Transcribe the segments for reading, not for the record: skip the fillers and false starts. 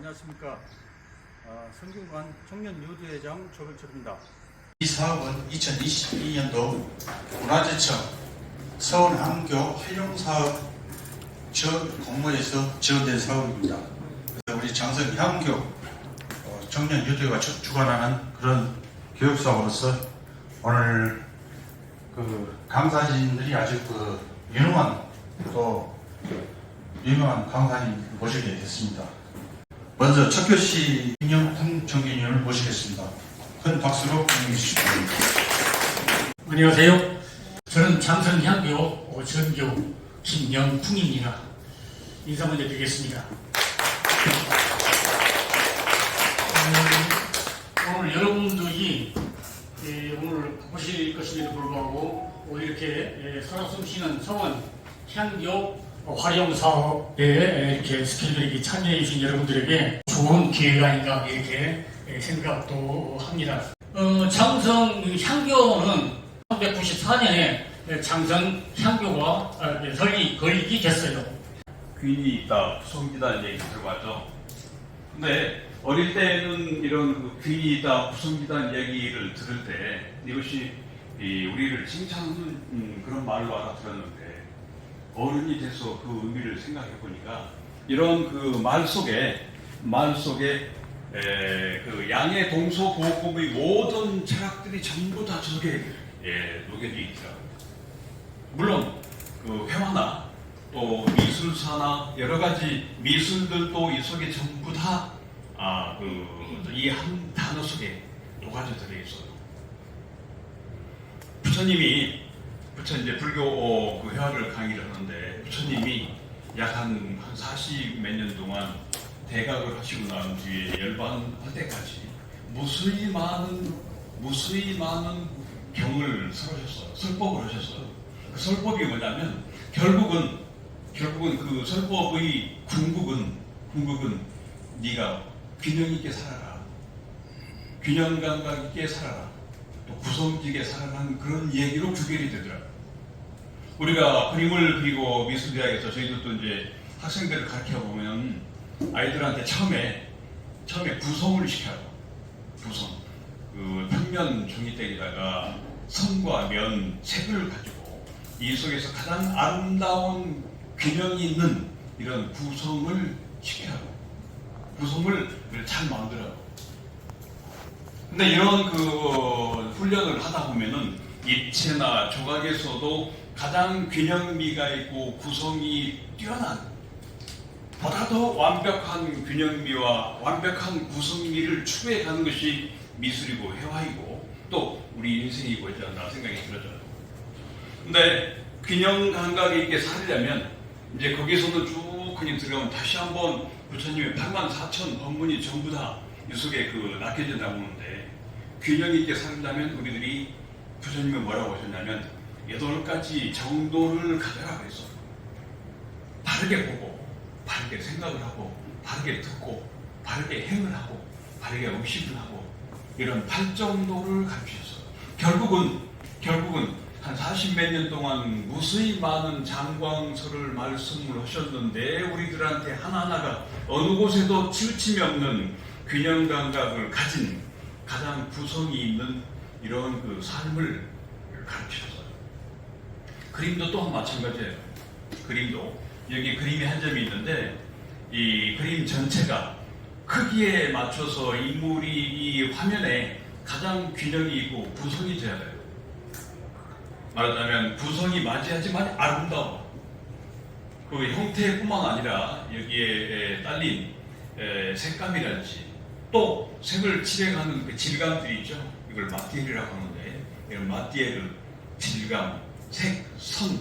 안녕하십니까. 성균관 청년유도회장 조별철입니다. 이 사업은 2022년도 문화재청 서울항교 활용사업 공모에서 지원된 사업입니다. 그래서 우리 장성향교 청년유도회가 주관하는 그런 교육사업으로서 오늘 강사진들이 아주 유명한 강사님 모시게 됐습니다. 먼저 첫 교시 김영풍 정기위원을 모시겠습니다. 큰 박수로 환영해 주시기 바랍니다. 안녕하세요. 저는 장성향교 전교 김영풍입니다. 인사 먼저 드리겠습니다. 오늘 여러분들이 오늘 보실 것임에도 불구하고 이렇게 살아 숨쉬는 성원 향교 활용 사업에 이렇게 스킬들에게 참여해 주신 여러분들에게 좋은 기회가 아닌가 이렇게 생각도 합니다. 장성 향교는 1994년에 장성 향교가 설립이 됐어요. 귀인이 있다, 구성기다 얘기 들어봤죠. 근데 어릴 때는 이런 귀인이 있다, 구성기다 얘기를 들을 때 이것이 우리를 칭찬하는 그런 말로 알아들었는데 어른이 돼서 그 의미를 생각해 보니까 이런 말 속에 그 양의 동서고금의 모든 철학들이 전부 다 저게 녹여져 있더라고요. 물론 회화나 또 미술사나 여러 가지 미술들도 이 속에 전부 다 이 한 단어 속에 녹아져 들어 있어요. 부처님이 이제 불교 회화를 강의를 하는데 부처님이 약 한 40 몇 년 동안 대각을 하시고 난 뒤에 열반할 때까지 무수히 많은 경을 설하셨어요. 설법을 하셨어요. 그 설법이 뭐냐면 결국은 그 설법의 궁극은 네가 균형 있게 살아라. 균형 감각 있게 살아라. 또 구성지게 살아가는 그런 얘기로 규결이 되더라고요. 우리가 그림을 그리고 미술대학에서 저희들도 이제 학생들을 가르쳐 보면 아이들한테 처음에 구성을 시켜요. 구성. 평면 종이대에다가 선과 면, 색을 가지고 이 속에서 가장 아름다운 균형이 있는 이런 구성을 시켜요. 구성을 잘 만들어요. 근데 이런 훈련을 하다 보면은 입체나 조각에서도 가장 균형미가 있고 구성이 뛰어난 보다 더 완벽한 균형미와 완벽한 구성미를 추구해 가는 것이 미술이고 회화이고 또 우리 인생이고 있지 않나 생각이 들어져요. 근데 균형 감각이 있게 살려면 이제 거기서는 쭉 그냥 들어가면 다시 한번 부처님의 84,000 법문이 전부 다 이 속에 낚여져 나오는데 균형 있게 살려면 우리들이 부처님이 뭐라고 하셨냐면 8가지 정도를 가져라 그랬어. 바르게 보고, 바르게 생각을 하고, 바르게 듣고, 바르게 행을 하고, 바르게 의식을 하고 이런 8정도를 가르치셨어요. 결국은 한 40 몇 년 동안 무수히 많은 장광설을 말씀을 하셨는데 우리들한테 하나하나가 어느 곳에도 치우침이 없는 균형 감각을 가진 가장 구성이 있는 이런 삶을 가르치셨어요. 그림도 또한 마찬가지예요. 그림도 여기 그림이 한 점이 있는데 이 그림 전체가 크기에 맞춰서 인물이 이 화면에 가장 균형이 있고 구성이 돼야 돼요. 말하자면 구성이 맞이하지만 아름다워. 그 형태뿐만 아니라 여기에 딸린 색감이랄지 또 색을 칠해가는 그 질감들이 있죠. 이걸 마티엘이라고 하는데 이런 마티엘, 질감, 색, 선,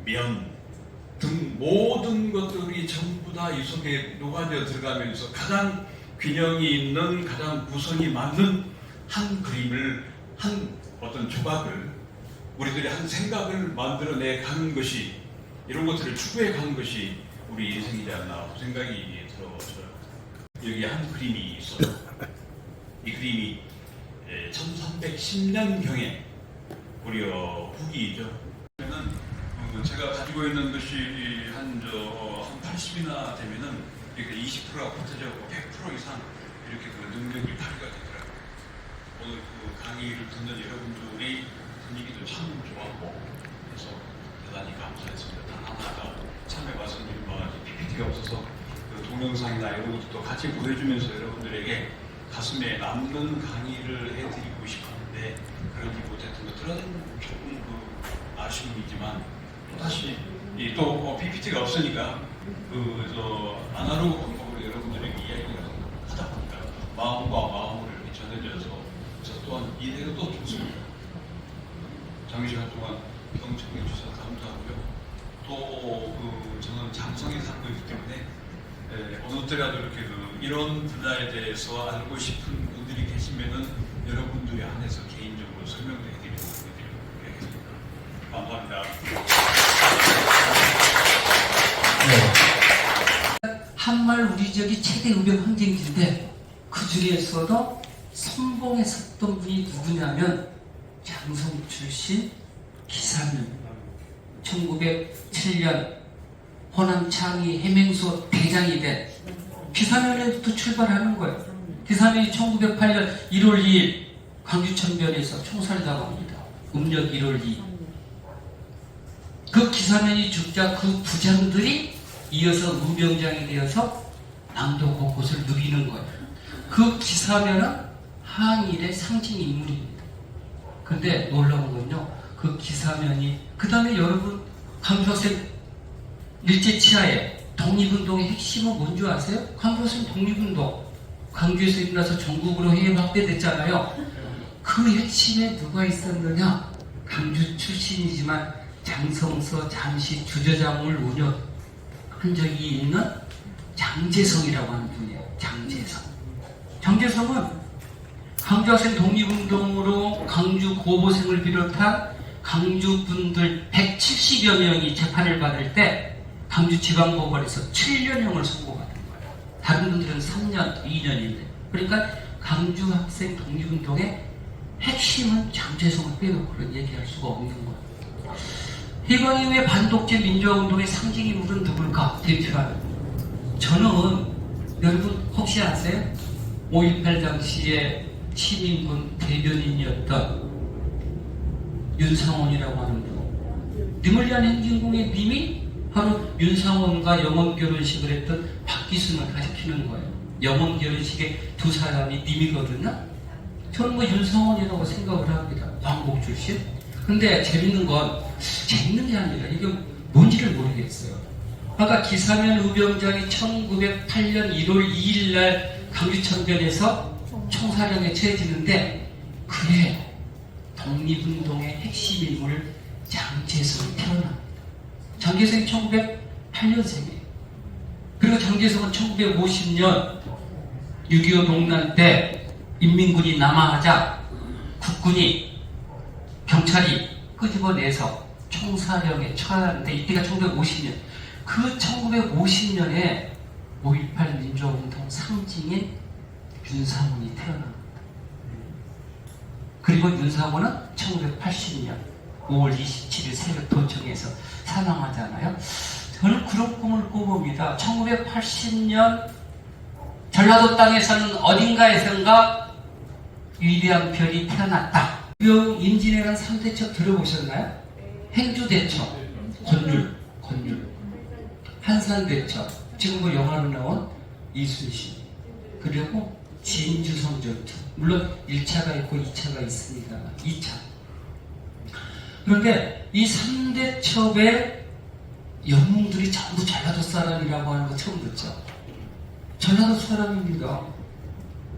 면 등 모든 것들이 전부 다 이 속에 녹아져 들어가면서 가장 균형이 있는 가장 구성이 맞는 한 그림을 한 어떤 조각을 우리들이 한 생각을 만들어내 가는 것이 이런 것들을 추구해 가는 것이 우리 인생이지 않나 생각이 들어져요. 여기 한 그림이 있어요. 이 그림이 1310년경에 무려 후기이죠. 제가 가지고 있는 것이 한 80이나 되면은 이렇게 20%가 붙어져 있고 능력이 발휘가 되더라고요. 오늘 그 강의를 듣는 여러분들이 분위기도 참 좋았고 그래서 대단히 감사했습니다. 단 하나가 참여 말씀드린 바와 PPT가 없어서 그 동영상이나 이런 것도 같이 보여주면서 여러분들에게 가슴에 남는 강의를 해드리고 싶었는데 그러지 못했던 것들은 조금 그 아쉬움이지만 또 다시 또 PPT가 없으니까 그 아날로그 방법으로 여러분들에게 이야기를 하다 보니까 마음과 마음을 이렇게 전해져서 저 또한 이해가 또 좋습니다. 장기 시간 동안 경청해 주셔서 감사하고요. 또 저는 장성에 살고 있기 때문에 어느 때라도 이렇게 이런 분야에 대해서 알고 싶은 분들이 계시면은 여러분들이 안에서 개인적으로 설명도 해드리고 하겠습니다. 감사합니다. 한말 우리적이 최대 의병 항쟁지인데 그 중에서도 선봉에 섰던 분이 누구냐면 장성 출신 기사면 1907년 호남 창의 해맹소 대장이 된 기사면에부터 출발하는 거예요. 기사면이 1908년 1월 2일 광주천변에서 총살을 당합니다. 음력 1월 2일. 그 기사면이 죽자 그 부장들이 이어서 의병장이 되어서 남도 곳곳을 누비는 거예요. 그 기사면은 항일의 상징 인물입니다. 근데 놀라운 건요, 그 기사면이 그 다음에 여러분 강조학생 일제치하에 독립운동의 핵심은 뭔지 아세요? 강조학생 독립운동 광주에서 일어나서 전국으로 해외 확대됐잖아요. 그 핵심에 누가 있었느냐? 강주 출신이지만 장성서 잠시 주저장을 운영한 적이 있는 장제성이라고 하는 분이에요. 장제성. 장제성은 강주학생 독립운동으로 강주 고보생을 비롯한 강주분들 170여 명이 재판을 받을 때 강주지방법원에서 7년형을 선고받은 거예요. 다른 분들은 3년, 2년인데. 그러니까 강주학생 독립운동의 핵심은 장제성을 빼놓고는 얘기할 수가 없는 거예요. 해방 이후의 반독재 민주화운동의 상징인물은 누굴까? 대표하는. 저는 여러분 혹시 아세요? 5.18 당시에 시민군 대변인이었던 윤상원이라고 하는 분. 님을 위한 행진공의 님이 바로 윤상원과 영혼결혼식을 했던 박기순을 가리키는 거예요. 영혼결혼식의 두 사람이 님이거든요. 저는 뭐 윤상원이라고 생각을 합니다. 왕복 출신. 근데 재밌는 게 아니라 이게 뭔지를 모르겠어요. 아까 기사면 의병장이 1908년 1월 2일 날 강주천변에서 총사령에 처해지는데 그의 독립운동의 핵심 인물 장제성이 태어납니다. 장제성이 1908년생이에요. 그리고 장제성은 1950년 6.25 농난 때 인민군이 남하하자 국군이 경찰이 끄집어내서 총사령에 처하는데 이때가 1950년. 그 1950년에 5.18 민주화운동 상징인 윤상원이 태어납니다. 그리고 윤상원은 1980년 5월 27일 새벽 도청에서 사망하잖아요. 저는 그런 꿈을 꿔봅니다. 1980년 전라도 땅에 사는 어딘가에선가 위대한 별이 태어났다. 임진왜란 3대첩 들어보셨나요? 행주대첩, 권율, 한산대첩, 지금 뭐 영화로 나온 이순신, 그리고 진주성 전투. 물론 1차가 있고 2차가 있습니다. 2차. 그런데 이 3대첩의 영웅들이 전부 전라도 사람이라고 하는 거 처음 듣죠? 전라도 사람입니다.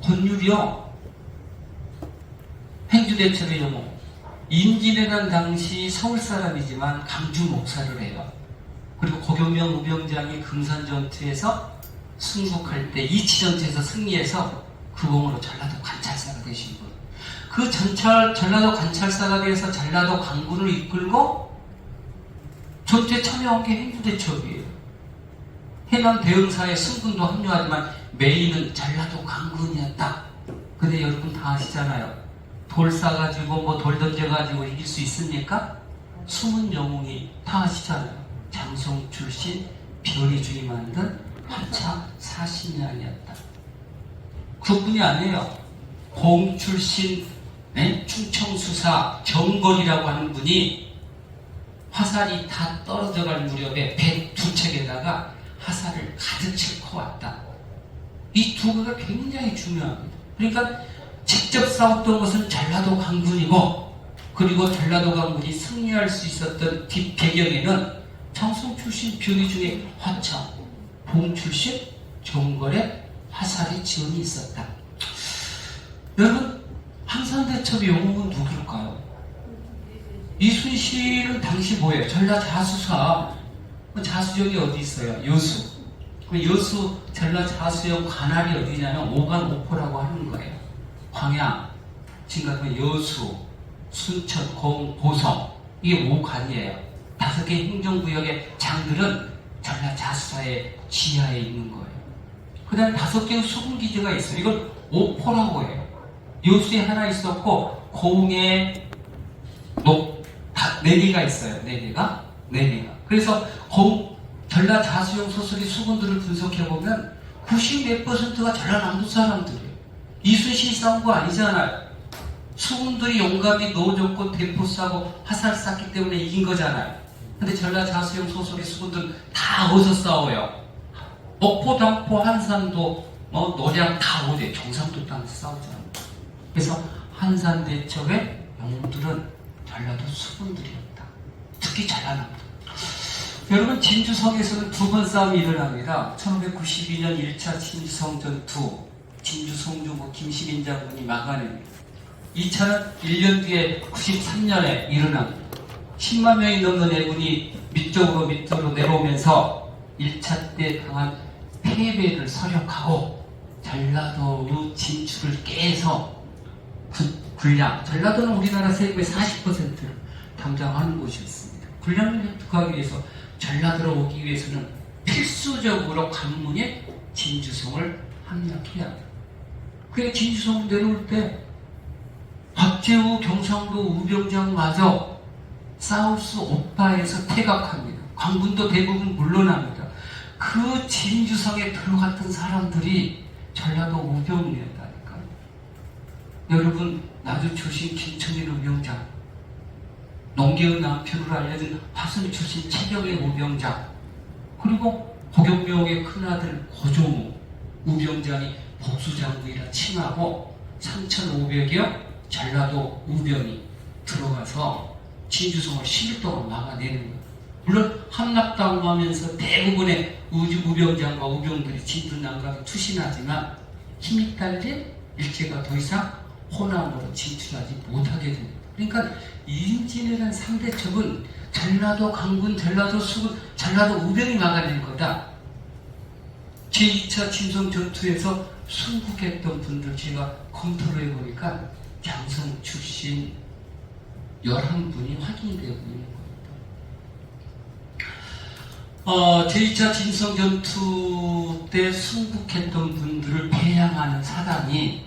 권율이요. 행주대첩의 영웅. 임진왜란 당시 서울 사람이지만 강주 목사를 해요. 그리고 고경명 우병장이 금산전투에서 승복할 때 이치전투에서 승리해서 구공으로 전라도 관찰사가 되신 분. 그 전라도 관찰사가 돼서 전라도 강군을 이끌고 전투에 참여한 게 행주대첩이에요. 해남 대응사에 승군도 합류하지만 메인은 전라도 강군이었다. 근데 여러분 다 아시잖아요. 돌 싸가지고 뭐 돌 던져가지고 이길 수 있습니까? 숨은 영웅이 다 아시잖아요. 장성 출신 별이 중이 만든 하차 40년이었다. 그뿐이 아니에요. 공 출신 충청수사 정걸이라고 하는 분이 화살이 다 떨어져갈 무렵에 배 두 척에다가 화살을 가득 싣고 왔다. 이 두 개가 굉장히 중요합니다. 그러니까 직접 싸웠던 것은 전라도 강군이고, 그리고 전라도 강군이 승리할 수 있었던 뒷배경에는 청송 출신 병이 중에 화청, 봉 출신 정걸의 화살의 지원이 있었다. 여러분, 한산대첩의 영웅은 누굴까요? 이순신은 당시 뭐예요? 전라 자수사. 자수역이 어디 있어요? 여수. 그 여수 전라 자수역 관할이 어디냐면 오간오포라고 하는 거예요. 광양, 지금 같은 여수, 순천, 공, 고성, 이게 5관이에요. 5개 행정구역의 장들은 전라 자수사의 지하에 있는 거예요. 그 다음에 5개의 수군기지가 있어요. 이걸 오포라고 해요. 여수에 하나 있었고, 고흥에 4개가 있어요. 4개가. 그래서 전라 자수영 소속의 수군들을 분석해보면 90몇 %가 전라남도 사람들이에요. 이순신이 싸운 거 아니잖아요. 수군들이 용감히 노줬고 대포 쏴고 화살 쐈기 때문에 이긴 거잖아요. 근데 전라 자수영 소속의 수군들은 다 어디서 싸워요? 목포, 당포, 한산도, 노량 다 어디에 경상도 땅에서 싸우잖아요. 그래서 한산대첩의 영웅들은 전라도 수군들이었다. 특히 전라남도. 여러분, 진주성에서는 2번 싸움이 일어납니다. 1592년 1차 진주성 전투, 진주성주고 김시민 장군이 막아냅니다. 2차는 1년 뒤에 93년에 일어납니다. 10만 명이 넘는 애군이 밑으로 내려오면서 1차 때 당한 패배를 서력하고 전라도의 진출을 깨서 군량, 전라도는 우리나라 세금의 40%를 담당하는 곳이었습니다. 군량을 획득하기 위해서 전라도로 오기 위해서는 필수적으로 관문에 진주성을 함락해야 합니다. 그래 진주성 내려올 때 박재우 경상도 우병장마저 싸울 수 없다 해서 퇴각합니다. 관군도 대부분 물러납니다. 그 진주성에 들어갔던 사람들이 전라도 우병이었다니까요. 여러분, 나주 출신 김천일 우병장, 농계의 남편으로 알려진 화순 출신 최경의 우병장, 그리고 고경명의 큰아들 고종우 우병장이 복수장군이라 칭하고 3,500여 전라도 우병이 들어가서 진주성을 10일 동안 막아내는 거예요. 물론 함락당하면서 대부분의 우병장과 우병들이 진주 난강에 투신하지만 힘이 딸린 일제가 더 이상 호남으로 진출하지 못하게 됩니다. 그러니까 인진이라는 상대첩은 전라도 강군, 전라도 수군, 전라도 우병이 막아낸 거다. 제2차 진성 전투에서 순국했던 분들 제가 검토를 해보니까 장성 출신 11분이 확인되고 있는 겁니다. 제2차 진성 전투 때 순국했던 분들을 배양하는 사단이,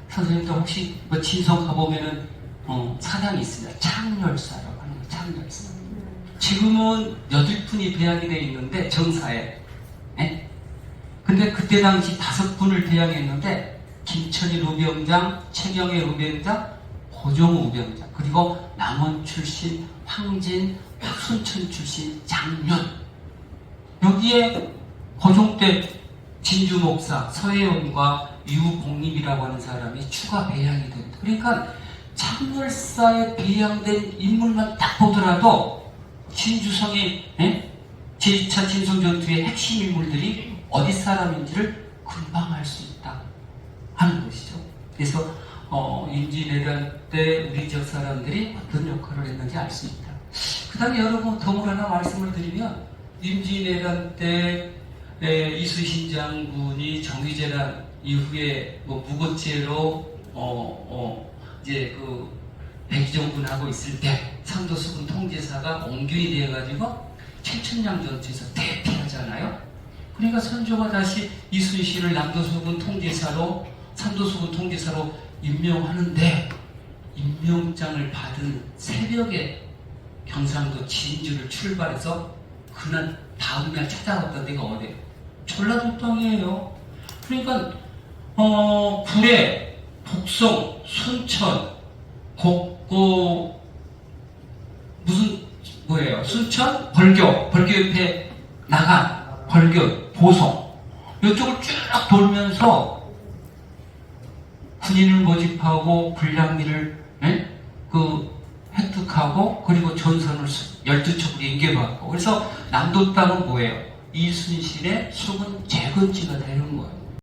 선생님도 혹시 진성 가보면은 사단이 있습니다. 창렬사라고 하는 거예요. 창렬사. 지금은 8분이 배양이 되어 있는데 정사에. 네? 근데 그때 당시 5분을 배양했는데 김천일 우병장, 최경의 우병장, 고종우 우병장, 그리고 남원 출신 황진, 박순천 출신 장륜. 여기에 고종 때 진주 목사 서혜원과 유복립이라고 하는 사람이 추가 배양이 됩니다. 그러니까 창렬사에 배양된 인물만 딱 보더라도 진주성의 제2차 진성전투의 핵심 인물들이 어디 사람인지를 금방 알 수 있다 하는 것이죠. 그래서 임진왜란 때 우리 지역 사람들이 어떤 역할을 했는지 알 수 있다. 그 다음에 여러분 더 하나 말씀을 드리면, 임진왜란 때 이순신 장군이 정의재난 이후에 무고죄로 이제 그 백의정군하고 있을 때 삼도수군 통제사가 옹균이 되어가지고 최천량 전투에서 대피하잖아요. 그러니까 선조가 다시 이순신을 남도수군 통제사로, 삼도수군 통제사로 임명하는데, 임명장을 받은 새벽에 경상도 진주를 출발해서 그날 다음날 찾아갔던 데가 어디예요? 전라도 땅이에요. 그러니까 구례, 독성, 순천, 순천, 벌교 옆에 나간, 벌교, 보성 이쪽을 쭉 돌면서 군인을 모집하고 불량미를 획득하고 그리고 전선을 12척을 인계받고 그래서 남도 땅은 뭐예요? 이순신의 수군 재건지가 되는 거예요.